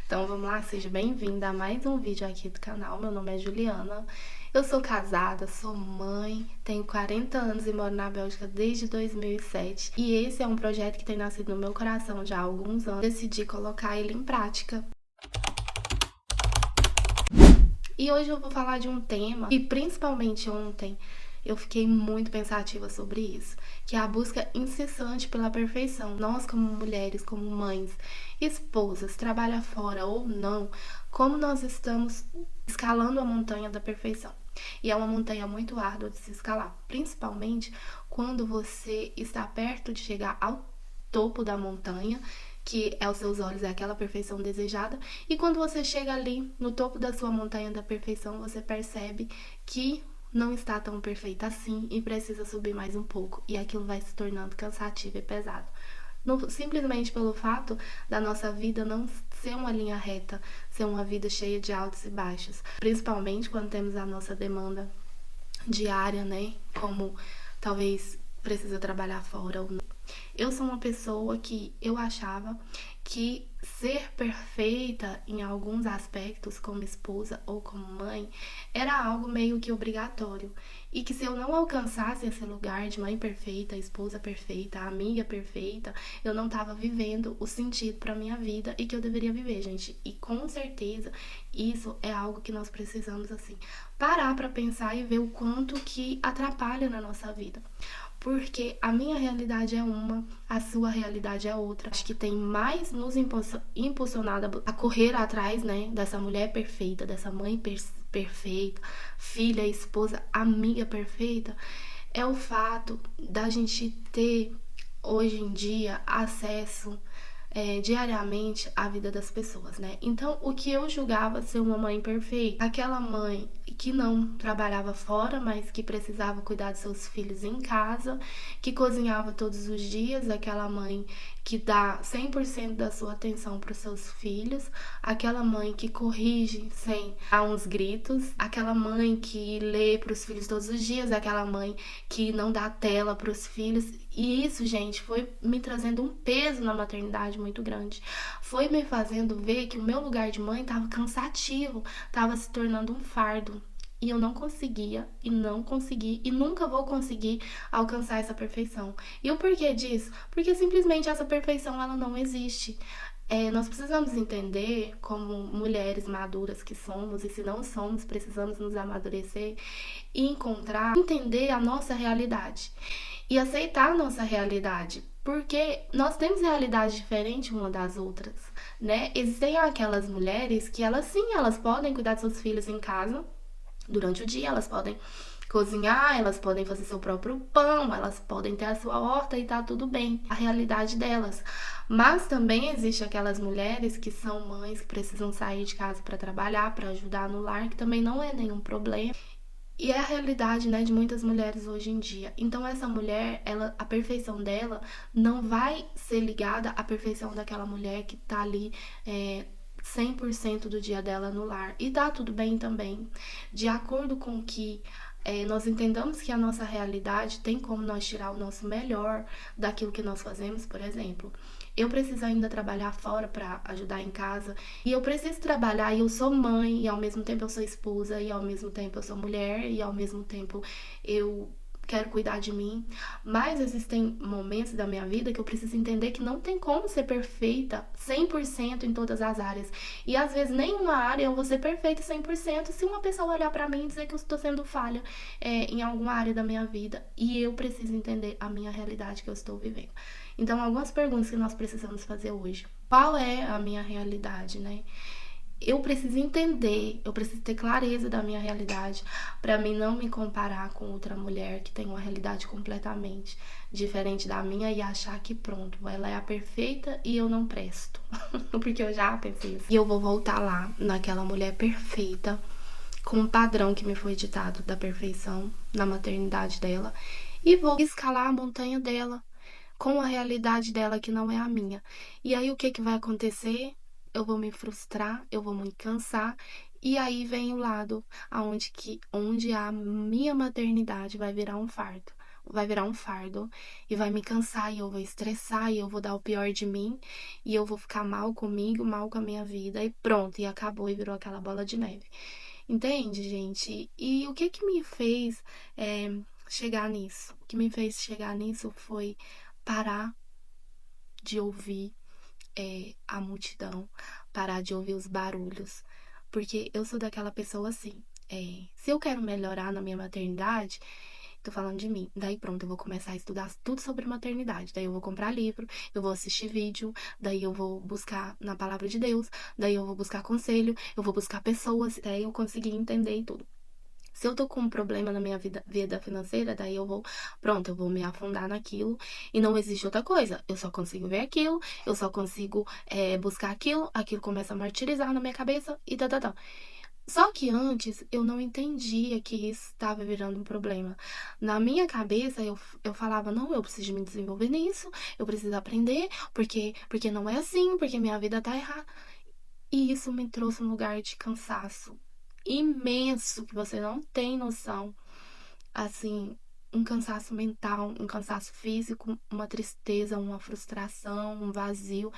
Então vamos lá, seja bem-vinda a mais um vídeo aqui do canal. Meu nome é Juliana, eu sou casada, sou mãe, tenho 40 anos e moro na Bélgica desde 2007. E esse é um projeto que tem nascido no meu coração já há alguns anos. Decidi colocar ele em prática. E hoje eu vou falar de um tema que principalmente ontem eu fiquei muito pensativa sobre isso, que é a busca incessante pela perfeição. Nós, como mulheres, como mães, esposas, trabalha fora ou não, como nós estamos escalando a montanha da perfeição. E é uma montanha muito árdua de se escalar, principalmente quando você está perto de chegar ao topo da montanha, que aos seus olhos é aquela perfeição desejada, e quando você chega ali no topo da sua montanha da perfeição, você percebe que não está tão perfeita assim e precisa subir mais um pouco, e aquilo vai se tornando cansativo e pesado. Simplesmente pelo fato da nossa vida não ser uma linha reta, ser uma vida cheia de altos e baixos, principalmente quando temos a nossa demanda diária, né? Como talvez precisa trabalhar fora ou não. Eu sou uma pessoa que eu achava que ser perfeita em alguns aspectos, como esposa ou como mãe, era algo meio que obrigatório. E que se eu não alcançasse esse lugar de mãe perfeita, esposa perfeita, amiga perfeita, eu não estava vivendo o sentido para minha vida e que eu deveria viver, gente. E com certeza isso é algo que nós precisamos, assim, parar para pensar e ver o quanto que atrapalha na nossa vida. Porque a minha realidade é uma, a sua realidade é outra. Acho que tem mais nos impulsionado a correr atrás, né, dessa mulher perfeita, dessa mãe perfeita, filha, esposa, amiga perfeita, é o fato da gente ter hoje em dia acesso diariamente à vida das pessoas, né? Então, o que eu julgava ser uma mãe perfeita, aquela mãe que não trabalhava fora, mas que precisava cuidar de seus filhos em casa, que cozinhava todos os dias, aquela mãe que dá 100% da sua atenção para os seus filhos, aquela mãe que corrige sem dar uns gritos, aquela mãe que lê para os filhos todos os dias, aquela mãe que não dá tela para os filhos. E isso, gente, foi me trazendo um peso na maternidade muito grande. Foi me fazendo ver que o meu lugar de mãe estava cansativo, estava se tornando um fardo. E eu não conseguia, e não consegui, e nunca vou conseguir alcançar essa perfeição. E o porquê disso? Porque simplesmente essa perfeição ela não existe. Nós precisamos entender, como mulheres maduras que somos, e se não somos, precisamos nos amadurecer e entender a nossa realidade e aceitar a nossa realidade, porque nós temos realidades diferentes uma das outras, né? Existem aquelas mulheres que elas sim, elas podem cuidar de seus filhos em casa durante o dia, elas podem cozinhar, elas podem fazer seu próprio pão, elas podem ter a sua horta e tá tudo bem, a realidade delas. Mas também existe aquelas mulheres que são mães que precisam sair de casa para trabalhar, para ajudar no lar, que também não é nenhum problema. E é a realidade, né, de muitas mulheres hoje em dia. Então essa mulher, ela, a perfeição dela não vai ser ligada à perfeição daquela mulher que tá ali 100% do dia dela no lar. E tá tudo bem também. De acordo com que nós entendamos que a nossa realidade tem como nós tirar o nosso melhor daquilo que nós fazemos, por exemplo. Eu preciso ainda trabalhar fora para ajudar em casa. E eu preciso trabalhar e eu sou mãe, e ao mesmo tempo eu sou esposa, e ao mesmo tempo eu sou mulher, e ao mesmo tempo eu quero cuidar de mim. Mas existem momentos da minha vida que eu preciso entender que não tem como ser perfeita 100% em todas as áreas. E às vezes nenhuma área eu vou ser perfeita 100% se uma pessoa olhar para mim e dizer que eu estou sendo falha em alguma área da minha vida. E eu preciso entender a minha realidade que eu estou vivendo. Então, algumas perguntas que nós precisamos fazer hoje. Qual é a minha realidade, né? Eu preciso entender, eu preciso ter clareza da minha realidade para mim não me comparar com outra mulher que tem uma realidade completamente diferente da minha e achar que pronto, ela é a perfeita e eu não presto. Porque eu já pensei isso. E eu vou voltar lá naquela mulher perfeita com o padrão que me foi ditado da perfeição na maternidade dela e vou escalar a montanha dela com a realidade dela que não é a minha. E aí o que que vai acontecer? Eu vou me frustrar, eu vou me cansar, e aí vem o lado onde a minha maternidade vai virar um fardo. vai virar um fardo e vai me cansar e eu vou estressar e eu vou dar o pior de mim e eu vou ficar mal comigo, mal com a minha vida e pronto, e acabou e virou aquela bola de neve. Entende, gente? E o que que me fez chegar nisso? O que me fez chegar nisso foi parar de ouvir a multidão, parar de ouvir os barulhos, porque eu sou daquela pessoa assim. Se eu quero melhorar na minha maternidade, tô falando de mim. Daí pronto, eu vou começar a estudar tudo sobre maternidade. Daí eu vou comprar livro, eu vou assistir vídeo, daí eu vou buscar na palavra de Deus, daí eu vou buscar conselho, eu vou buscar pessoas, até eu conseguir entender e tudo. Se eu tô com um problema na minha vida financeira, daí pronto, eu vou me afundar naquilo e não existe outra coisa. Eu só consigo ver aquilo, eu só consigo buscar aquilo, aquilo começa a martirizar na minha cabeça e tá. Só que antes eu não entendia que isso estava virando um problema. Na minha cabeça eu falava, não, eu preciso me desenvolver nisso, eu preciso aprender, porque não é assim, porque minha vida tá errada. E isso me trouxe um lugar de cansaço imenso que você não tem noção. Assim, um cansaço mental, um cansaço físico, uma tristeza, uma frustração, um vazio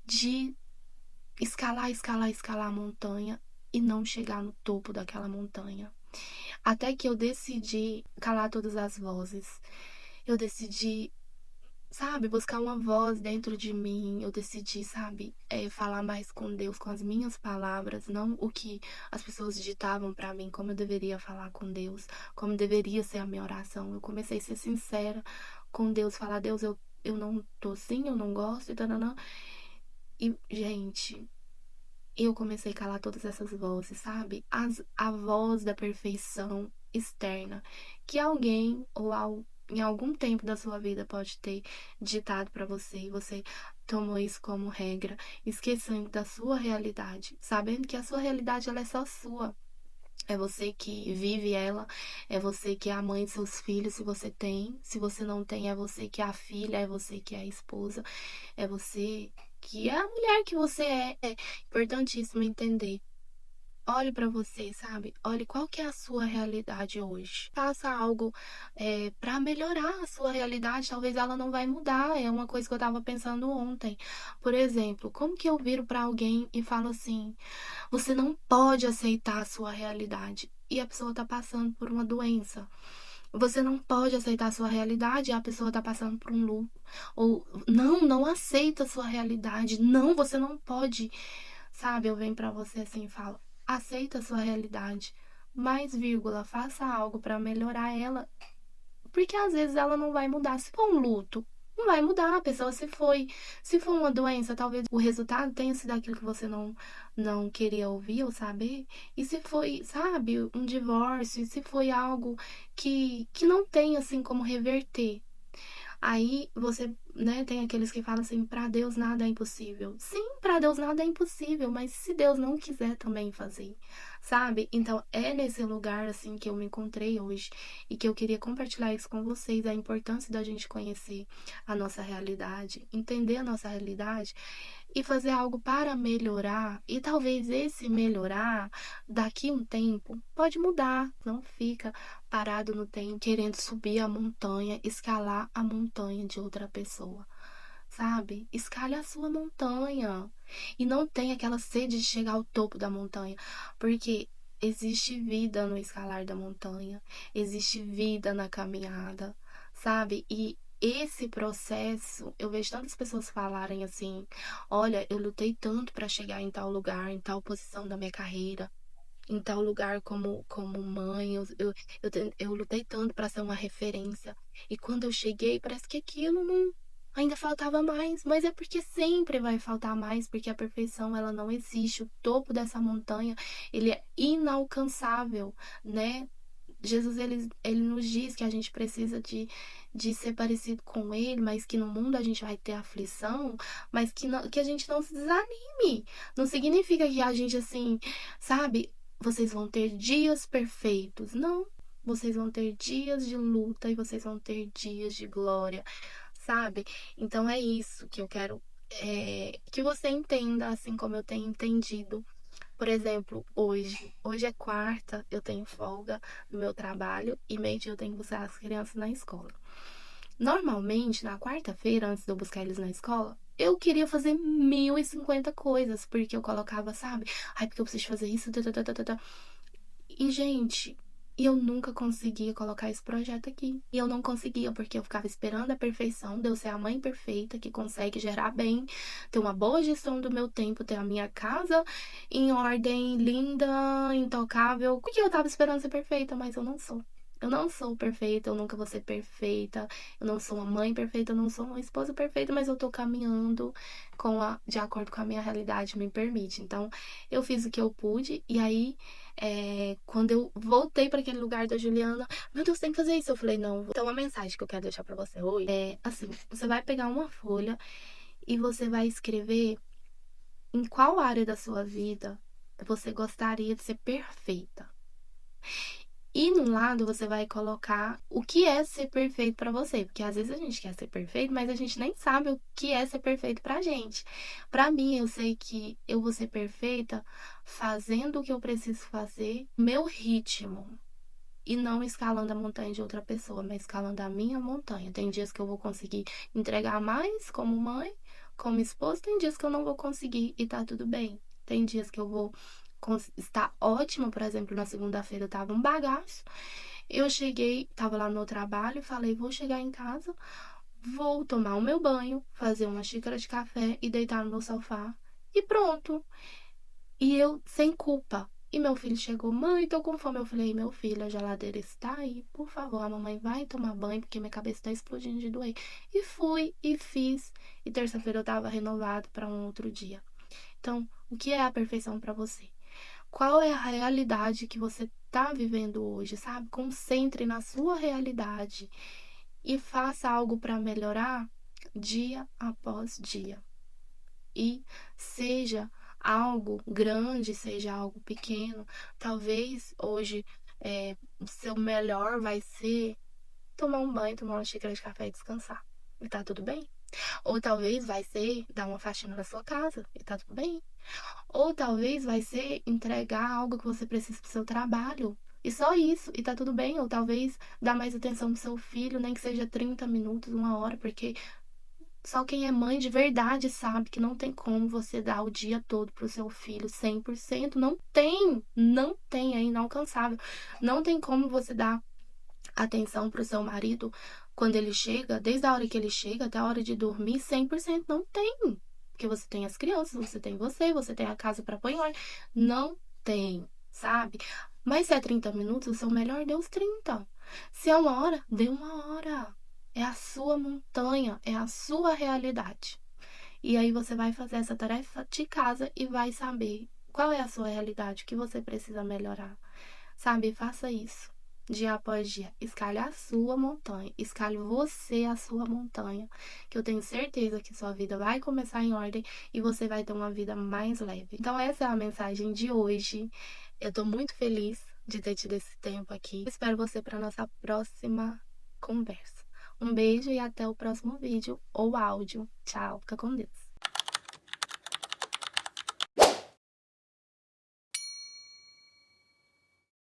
de escalar a montanha e não chegar no topo daquela montanha. Até que eu decidi calar todas as vozes. Eu decidi, sabe, buscar uma voz dentro de mim. Eu decidi, sabe, falar mais com Deus, com as minhas palavras, não o que as pessoas ditavam pra mim, como eu deveria falar com Deus, como deveria ser a minha oração. Eu comecei a ser sincera com Deus, falar, Deus, eu não tô assim, eu não gosto, e tal. E, gente, eu comecei a calar todas essas vozes, sabe? A voz da perfeição externa que alguém em algum tempo da sua vida pode ter ditado pra você e você tomou isso como regra, esquecendo da sua realidade, sabendo que a sua realidade ela é só sua. É você que vive ela, é você que é a mãe de seus filhos, se você tem. Se você não tem, é você que é a filha, é você que é a esposa, é você que é a mulher que você é. É importantíssimo entender. Olhe para você, sabe? Olhe qual que é a sua realidade hoje. Faça algo para melhorar a sua realidade. Talvez ela não vai mudar. É uma coisa que eu estava pensando ontem. Por exemplo, como que eu viro para alguém e falo assim: você não pode aceitar a sua realidade e a pessoa está passando por uma doença. Você não pode aceitar a sua realidade e a pessoa está passando por um luto. Ou não aceita a sua realidade. Não, você não pode. Sabe, eu venho pra você assim e falo: aceita a sua realidade, mas, vírgula, faça algo pra melhorar ela, porque às vezes ela não vai mudar. Se for um luto, não vai mudar, a pessoa se foi. Se for uma doença, talvez o resultado tenha sido aquilo que você não queria ouvir ou saber. E se foi, sabe, um divórcio, se foi algo que não tem assim como reverter. Aí você, né, tem aqueles que falam assim, para Deus nada é impossível. Sim, para Deus nada é impossível, mas se Deus não quiser também fazer, sabe? Então é nesse lugar assim que eu me encontrei hoje e que eu queria compartilhar isso com vocês, a importância da gente conhecer a nossa realidade, entender a nossa realidade e fazer algo para melhorar. E talvez esse melhorar, daqui um tempo, pode mudar. Não fica parado no tempo, querendo subir a montanha, escalar a montanha de outra pessoa. Sabe? Escale a sua montanha. E não tenha aquela sede de chegar ao topo da montanha. Porque existe vida no escalar da montanha. Existe vida na caminhada. Sabe? E esse processo, eu vejo tantas pessoas falarem assim: olha, eu lutei tanto para chegar em tal lugar, em tal posição da minha carreira, em tal lugar como mãe, eu lutei tanto para ser uma referência. E quando eu cheguei, parece que aquilo não. Ainda faltava mais, mas é porque sempre vai faltar mais, porque a perfeição ela não existe. O topo dessa montanha, ele é inalcançável, né? Jesus, ele nos diz que a gente precisa de ser parecido com ele, mas que no mundo a gente vai ter aflição, mas que a gente não se desanime. Não significa que a gente, assim, sabe, vocês vão ter dias perfeitos. Não. Vocês vão ter dias de luta e vocês vão ter dias de glória, sabe? Então é isso que eu quero que você entenda, assim como eu tenho entendido. Por exemplo, hoje é quarta, eu tenho folga no meu trabalho e meio-dia eu tenho que buscar as crianças na escola. Normalmente, na quarta-feira, antes de eu buscar eles na escola, eu queria fazer 1050 coisas, porque eu colocava, sabe? Ai, porque eu preciso fazer isso. Tá, tá, tá, tá, tá, tá. E, gente, eu nunca conseguia colocar esse projeto aqui. E eu não conseguia, porque eu ficava esperando a perfeição de eu ser a mãe perfeita que consegue gerar bem, ter uma boa gestão do meu tempo, ter a minha casa em ordem, linda, intocável. Porque eu tava esperando ser perfeita, mas eu não sou. Eu não sou perfeita, eu nunca vou ser perfeita, eu não sou uma mãe perfeita, eu não sou uma esposa perfeita, mas eu tô caminhando de acordo com a minha realidade me permite. Então, eu fiz o que eu pude, e aí quando eu voltei para aquele lugar da Juliana, meu Deus, tem que fazer isso. Eu falei, não. Então, a mensagem que eu quero deixar para você hoje é assim: você vai pegar uma folha e você vai escrever em qual área da sua vida você gostaria de ser perfeita. E no lado você vai colocar o que é ser perfeito pra você, porque às vezes a gente quer ser perfeito, mas a gente nem sabe o que é ser perfeito pra gente. Pra mim, eu sei que eu vou ser perfeita fazendo o que eu preciso fazer, meu ritmo, e não escalando a montanha de outra pessoa, mas escalando a minha montanha. Tem dias que eu vou conseguir entregar mais como mãe, como esposa, tem dias que eu não vou conseguir e tá tudo bem. Tem dias que eu vou estar ótima, por exemplo, na segunda-feira eu tava um bagaço. Eu cheguei, tava lá no meu trabalho e falei, vou chegar em casa, vou tomar o meu banho, fazer uma xícara de café e deitar no meu sofá. E pronto. E eu sem culpa. E meu filho chegou, mãe, tô com fome. Eu falei, meu filho, a geladeira está aí, por favor, a mamãe vai tomar banho, porque minha cabeça tá explodindo de doer. E fui, e fiz. E terça-feira eu tava renovado para um outro dia. Então, o que é a perfeição para você? Qual é a realidade que você tá vivendo hoje, sabe? Concentre na sua realidade e faça algo para melhorar dia após dia. E seja algo grande, seja algo pequeno. Talvez hoje o seu melhor vai ser tomar um banho, tomar uma xícara de café e descansar. E tá tudo bem? Ou talvez vai ser dar uma faxina na sua casa e tá tudo bem? Ou talvez vai ser entregar algo que você precisa pro seu trabalho. E só isso, e tá tudo bem. Ou talvez dar mais atenção pro seu filho, nem que seja 30 minutos, uma hora, porque só quem é mãe de verdade sabe que não tem como você dar o dia todo pro seu filho 100%. Não tem, não tem, é inalcançável. Não tem como você dar atenção pro seu marido quando ele chega, desde a hora que ele chega até a hora de dormir, 100%. Não tem. Porque você tem as crianças, você tem a casa para pôr em ordem. Não tem, sabe? Mas se é 30 minutos, o seu melhor dê os 30. Se é uma hora, dê uma hora. É a sua montanha, é a sua realidade. E aí você vai fazer essa tarefa de casa e vai saber qual é a sua realidade, o que você precisa melhorar. Sabe? Faça isso dia após dia. Escalhe a sua montanha. Escalhe você a sua montanha. Que eu tenho certeza que sua vida vai começar em ordem e você vai ter uma vida mais leve. Então, essa é a mensagem de hoje. Eu tô muito feliz de ter tido esse tempo aqui. Espero você para nossa próxima conversa. Um beijo e até o próximo vídeo ou áudio. Tchau, fica com Deus.